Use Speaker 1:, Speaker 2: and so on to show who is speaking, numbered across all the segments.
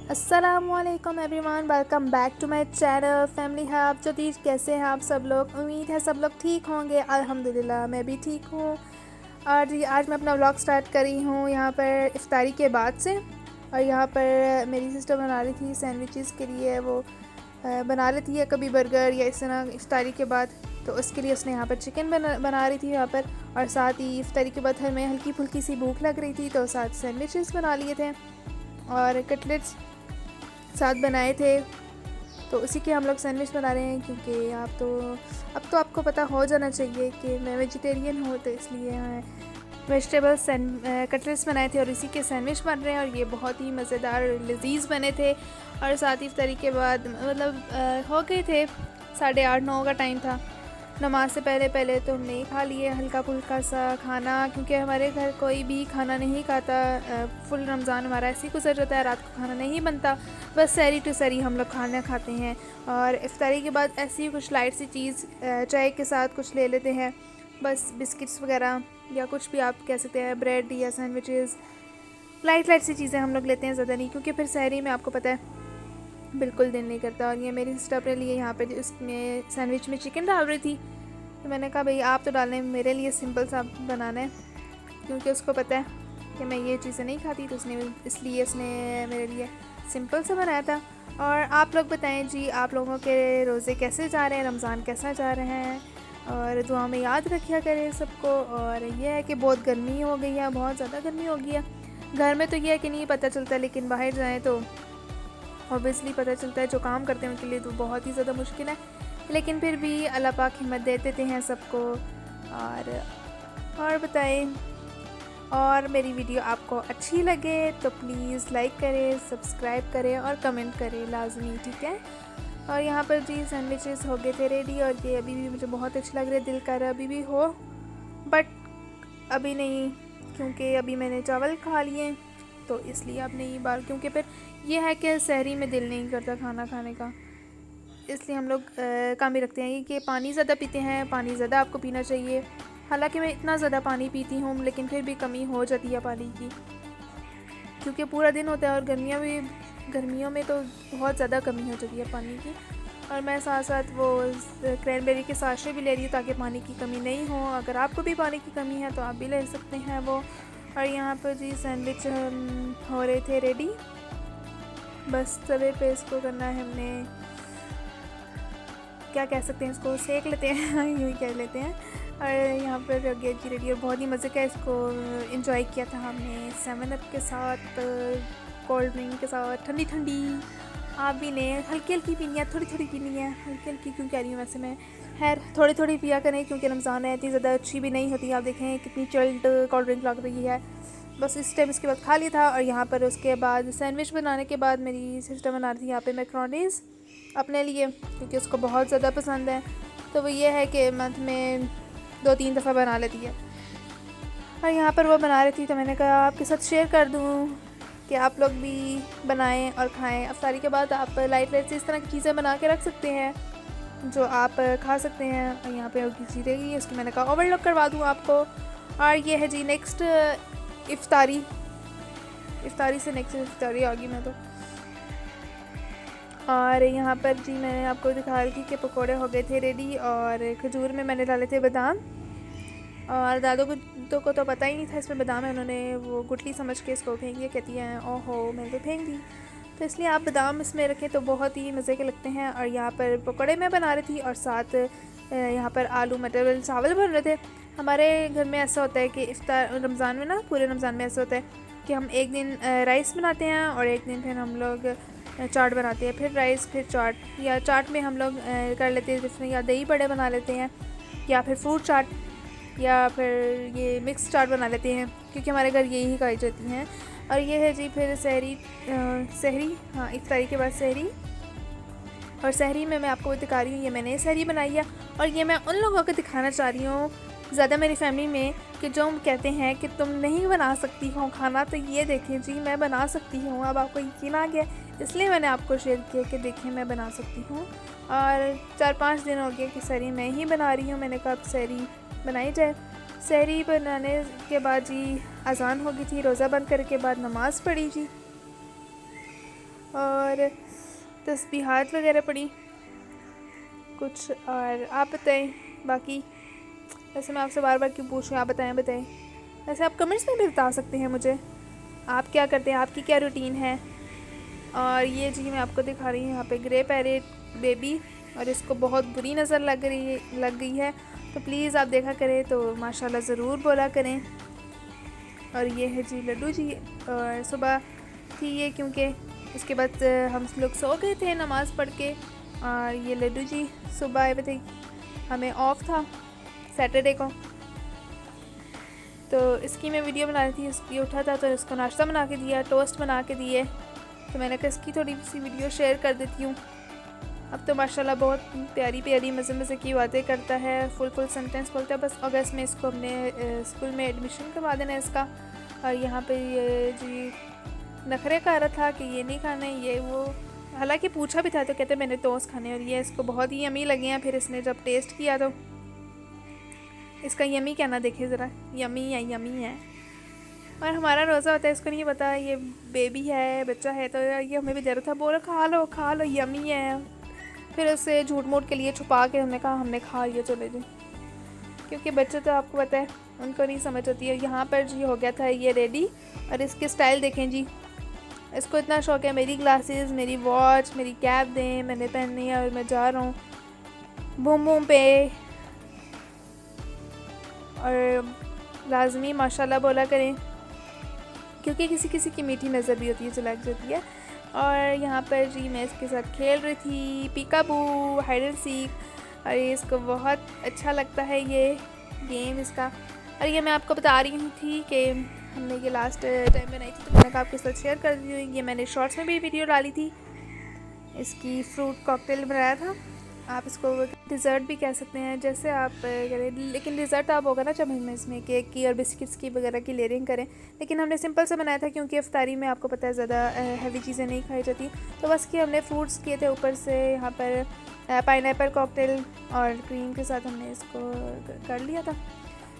Speaker 1: अस्सलामुअलैकुम everyone, welcome back to my channel family hub Jadeed. कैसे हैं आप सब लोग? उम्मीद है सब लोग ठीक होंगे। अल्हम्दुलिल्लाह मैं भी ठीक हूँ। और आज मैं अपना व्लॉग स्टार्ट करी हूँ यहाँ पर इफ्तारी के बाद से। और यहाँ पर मेरी सिस्टर बना रही थी सैंडविचेस के लिए। वो बना लेती है कभी बर्गर या इस तरह इफ्तारी के बाद, तो उसके लिए उसने यहाँ पर चिकन बना रही थी यहाँ पर। और साथ ही इफ्तारी के बाद हमें हल्की फुल्की सी भूख लग रही थी, तो साथ सैंडविचेस बना लिए थे और कटलेट्स साथ बनाए थे। तो उसी के हम लोग सैंडविच बना रहे हैं, क्योंकि अब तो आपको पता हो जाना चाहिए कि मैं वेजिटेरियन हूँ, तो इसलिए वेजिटेबल्स कटलेट्स बनाए थे और इसी के सैंडविच बन रहे हैं। और ये बहुत ही मज़ेदार लजीज़ बने थे। और साथ ही इफ्तारी के बाद हो गए थे 8:30-9 का टाइम था। नमाज से पहले तो हमने खा लिए हल्का फुल्का सा खाना, क्योंकि हमारे घर कोई भी खाना नहीं खाता। फुल रमज़ान हमारा ऐसे ही गुजर जाता है, रात को खाना नहीं बनता, बस सहरी टू सहरी हम लोग खाना खाते हैं। और इफ्तारी के बाद ऐसी ही कुछ लाइट सी चीज़ चाय के साथ कुछ ले लेते हैं, बस बिस्किट्स वगैरह या कुछ भी आप कह सकते हैं, ब्रेड या सैंडविचेस। लाइट सी चीज़ें हम लोग लेते हैं, ज़्यादा नहीं, क्योंकि फिर सहरी में आपको पता है बिल्कुल दिल नहीं करता। और ये मेरी सिस्टर अपने लिए यहाँ पे उसमें सैंडविच में चिकन डाल रही थी, तो मैंने कहा भाई आप तो डालें, मेरे लिए सिंपल सा बनाना है, क्योंकि उसको पता है कि मैं ये चीज़ें नहीं खाती, तो इसलिए उसने मेरे लिए सिंपल सा बनाया था। और आप लोग बताएं जी, आप लोगों के रोज़े कैसे जा रहे हैं, रमज़ान कैसा जा रहे हैं? और दुआ में याद रखिया करें सबको। और ये है कि बहुत गर्मी हो गई है, बहुत ज़्यादा गर्मी हो गई है। घर में तो ये है कि नहीं पता चलता, लेकिन बाहर जाएँ तो ऑब्वियसली पता चलता है। जो काम करते हैं उनके लिए तो बहुत ही ज़्यादा मुश्किल है, लेकिन फिर भी अल्लाह पाक हिम्मत देते हैं सबको। और बताएं, और मेरी वीडियो आपको अच्छी लगे तो प्लीज़ लाइक करें, सब्सक्राइब करें और कमेंट करें लाजमी, ठीक है। और यहाँ पर जी सैंडविचेस हो गए थे रेडी, और ये अभी भी मुझे बहुत अच्छे लग रहे हैं। दिल कर रहा अभी भी हो, बट अभी नहीं, क्योंकि अभी मैंने चावल खा लिए, तो इसलिए अब नहीं बार, क्योंकि फिर ये है कि सहरी में दिल नहीं करता खाना खाने का, इसलिए हम लोग कम ही रखते हैं। कि पानी ज़्यादा पीते हैं, पानी ज़्यादा आपको पीना चाहिए। हालांकि मैं इतना ज़्यादा पानी पीती हूँ, लेकिन फिर भी कमी हो जाती है पानी की, क्योंकि पूरा दिन होता है। और गर्मियों में तो बहुत ज़्यादा कमी हो जाती है पानी की। और मैं साथ साथ वो क्रैनबेरी के साशे भी ले रही हूँ, ताकि पानी की कमी नहीं हो। अगर आपको भी पानी की कमी है तो आप भी ले सकते हैं वो। और यहाँ पर जी सैंडविच हो रहे थे रेडी, बस तवे पे इसको करना है हमने, क्या कह सकते हैं, इसको सेक लेते हैं यूँ ही कह लेते हैं। और यहाँ पर गेट की रेडी, और बहुत ही मज़े का इसको एंजॉय किया था हमने 7 अप के साथ, कोल्ड ड्रिंक के साथ, ठंडी ठंडी। आप भी लें, हल्की हल्की पीनी है, थोड़ी थोड़ी पीनी है, हल्की हल्की क्यों कह रही हूँ वैसे मैं, खैर थोड़ी थोड़ी पिया करें, क्योंकि रमज़ान है, इतनी ज़्यादा अच्छी भी नहीं होती। आप देखें कितनी चिल्ड कोल्ड ड्रिंक लग रही है। बस इस टाइम इसके बाद खा लिया था। और यहाँ पर उसके बाद सैंडविच बनाने के बाद मेरी सिस्टर बना रही थी यहाँ पे मैक्रोनीज़ अपने लिए, क्योंकि उसको बहुत ज़्यादा पसंद है। तो वो ये है कि मंथ में 2-3 दफ़ा बना लेती है। और यहाँ पर वो बना रही थी, तो मैंने कहा आपके साथ शेयर कर दूँ कि आप लोग भी बनाएं और खाएं। अफ्तारी के बाद आप लाइट से इस तरह की चीज़ें बना के रख सकते हैं जो आप खा सकते हैं। और यहाँ पे किसी रहेगी, उसकी मैंने कहा ओवरलॉक करवा दूँ आपको। और ये है जी नेक्स्ट इफ्तारी से नेक्स्ट इफ्तारी आ गई मैं तो। और यहाँ पर जी मैंने आपको दिखा रही थी कि पकोड़े हो गए थे रेडी, और खजूर में मैंने डाले थे बादाम। और दादों को तो पता ही नहीं था इसमें बादाम है, उन्होंने वो गुठली समझ के इसको फेंक दिया। कहती हैं ओहो मैंने तो फेंक दी। तो इसलिए आप बादाम इसमें रखें तो बहुत ही मज़े के लगते हैं। और यहाँ पर पकौड़े मैं बना रही थी, और साथ यहाँ पर आलू मटर चावल बन रहे थे। हमारे घर में ऐसा होता है कि इफ्तार रमज़ान में ना, पूरे रमज़ान में ऐसा होता है कि हम एक दिन राइस बनाते हैं, और एक दिन फिर हम लोग चाट बनाते हैं, फिर राइस फिर चाट। या चाट में हम लोग कर लेते हैं जिसमें या दही बड़े बना लेते हैं, या फिर फ्रूट चाट, या फिर ये मिक्स चाट बना लेते हैं, क्योंकि हमारे घर यही खाई जाती हैं। और ये है जी फिर सहरी, हाँ इफ्तारी के बाद सहरी। और सहरी में मैं आपको दिखा रही हूँ, ये मैंने सहरी बनाई है। और ये मैं उन लोगों को दिखाना चाह रही हूँ, ज़्यादा मेरी फैमिली में, कि जो कहते हैं कि तुम नहीं बना सकती हो खाना, तो ये देखें जी मैं बना सकती हूँ। अब आपको यकीन आ गया, इसलिए मैंने आपको शेयर किया कि देखें मैं बना सकती हूँ। और 4-5 दिन हो गए कि सहरी मैं ही बना रही हूँ। मैंने कहा अब सहरी बनाई जाए। सहरी बनाने के बाद जी अज़ान हो गई थी, रोज़ा बंद करने के बाद नमाज़ पढ़ी जी। और तस्बीहात वगैरह पढ़ी कुछ। और आप बताएं बाकी। वैसे मैं आपसे बार बार क्यों पूछ रही हूँ, आप बताएं। वैसे आप कमेंट्स में भी बता सकते हैं मुझे आप क्या करते हैं, आपकी क्या रूटीन है। और ये जी मैं आपको दिखा रही हूँ यहाँ पे ग्रे पैरेट बेबी, और इसको बहुत बुरी नज़र लग गई है, तो प्लीज़ आप देखा करें तो माशाल्लाह ज़रूर बोला करें। और ये है जी लड्डू जी, और सुबह थी ये क्योंकि इसके बाद हम लोग सो गए थे नमाज़ पढ़ के, और ये लड्डू जी सुबह आए हुए थे, हमें ऑफ था सैटरडे को, तो इसकी मैं वीडियो बना रही थी। इसकी उठा था तो इसको नाश्ता बना के दिया, टोस्ट बना के दिए, तो मैंने कहा इसकी थोड़ी सी वीडियो शेयर कर देती हूँ। अब तो माशाल्लाह बहुत प्यारी प्यारी मज़े की बातें करता है, फुल सेंटेंस बोलता है। बस अगस्त में इसको अपने स्कूल में एडमिशन करवा देना है इसका। और यहाँ पे ये जी नखरे कर रहा था कि ये नहीं खाना है ये वो, हालांकि पूछा भी था तो कहते मैंने टोस्ट खाने, और ये इसको बहुत ही यमी लगे हैं। फिर इसने जब टेस्ट किया तो इसका यमी कहना देखे ज़रा, यमी है। और हमारा रोज़ा होता है, इसको नहीं पता ये बेबी है, बच्चा है, तो ये हमें भी दे रहा था, बोला खा लो यमी है। फिर उसे झूठ मूठ के लिए छुपा के हमने कहा हमने खा लिया चले जी, क्योंकि बच्चे तो आपको पता है उनको नहीं समझ होती है। यहाँ पर जी हो गया था ये रेडी, और इसके स्टाइल देखें जी, इसको इतना शौक है मेरी ग्लासेस, मेरी वॉच, मेरी कैप दें, मैंने पहननी है और मैं जा रहा हूँ बूम बूम पे। और लाजमी माशाल्लाह बोला करें, क्योंकि किसी किसी की मीठी नज़र भी होती है जो लग जाती है। और यहाँ पर जी मैं इसके साथ खेल रही थी पीकाबू हाइड एंड सीक, और ये इसको बहुत अच्छा लगता है ये गेम इसका। और ये मैं आपको बता रही थी कि हमने ये लास्ट टाइम बनाई थी, तो मैंने कहा आपके साथ शेयर कर दी हुई। ये मैंने शॉर्ट्स में भी वीडियो डाली थी, इसकी फ्रूट कॉकटेल बनाया था। आप इसको डिज़र्ट भी कह सकते हैं जैसे आप करें, लेकिन डिज़र्ट आप होगा ना जब हम इसमें केक की और बिस्किट्स की वगैरह की लेयरिंग करें। लेकिन हमने सिंपल से बनाया था क्योंकि इफ्तारी में आपको पता है ज़्यादा हैवी चीज़ें नहीं खाई जाती, तो बस कि हमने फ्रूट्स किए थे ऊपर से। यहाँ पर पाइनएप्पल कॉकटेल और क्रीम के साथ हमने इसको कर लिया था,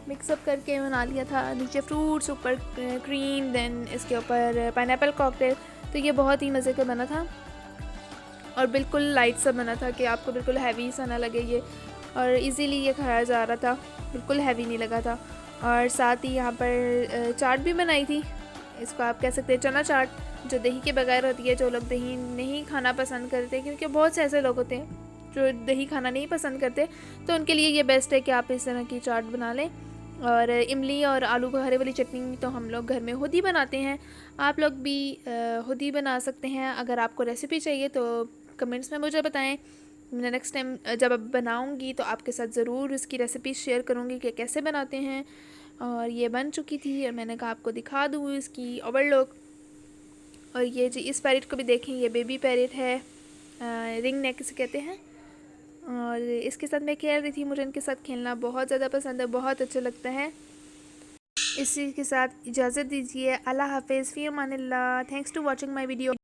Speaker 1: मिक्सअप करके बना लिया था। नीचे फ्रूट्स, ऊपर क्रीम, देन इसके ऊपर पाइनएप्पल कॉकटेल। तो ये बहुत ही मज़े का बना था और बिल्कुल लाइट सा बना था कि आपको बिल्कुल हैवी सा ना लगे ये, और इजीली ये खाया जा रहा था, बिल्कुल हैवी नहीं लगा था। और साथ ही यहाँ पर चाट भी बनाई थी, इसको आप कह सकते हैं चना चाट, जो दही के बगैर होती है। जो लोग दही नहीं खाना पसंद करते, क्योंकि बहुत से ऐसे लोग होते हैं जो दही खाना नहीं पसंद करते, तो उनके लिए ये बेस्ट है कि आप इस तरह की चाट बना लें। और इमली और आलू बुखारे वाली चटनी तो हम लोग घर में खुद ही बनाते हैं, आप लोग भी खुद ही बना सकते हैं। अगर आपको रेसिपी चाहिए तो कमेंट्स में मुझे बताएं, मैं नेक्स्ट टाइम जब अब बनाऊंगी तो आपके साथ ज़रूर इसकी रेसिपी शेयर करूंगी कि कैसे बनाते हैं। और ये बन चुकी थी और मैंने कहा आपको दिखा दूँ इसकी ओवरलुक। और ये जी इस पैरेट को भी देखें, ये बेबी पैरेट है, रिंग नेक इसे कहते हैं। और इसके साथ मैं खेल रही थी, मुझे इनके साथ खेलना बहुत ज़्यादा पसंद है, बहुत अच्छा लगता है। इसी के साथ इजाज़त दीजिए, अल्लाह हाफिज़, फ़ी अमानिल्लाह। Thanks to watching my video.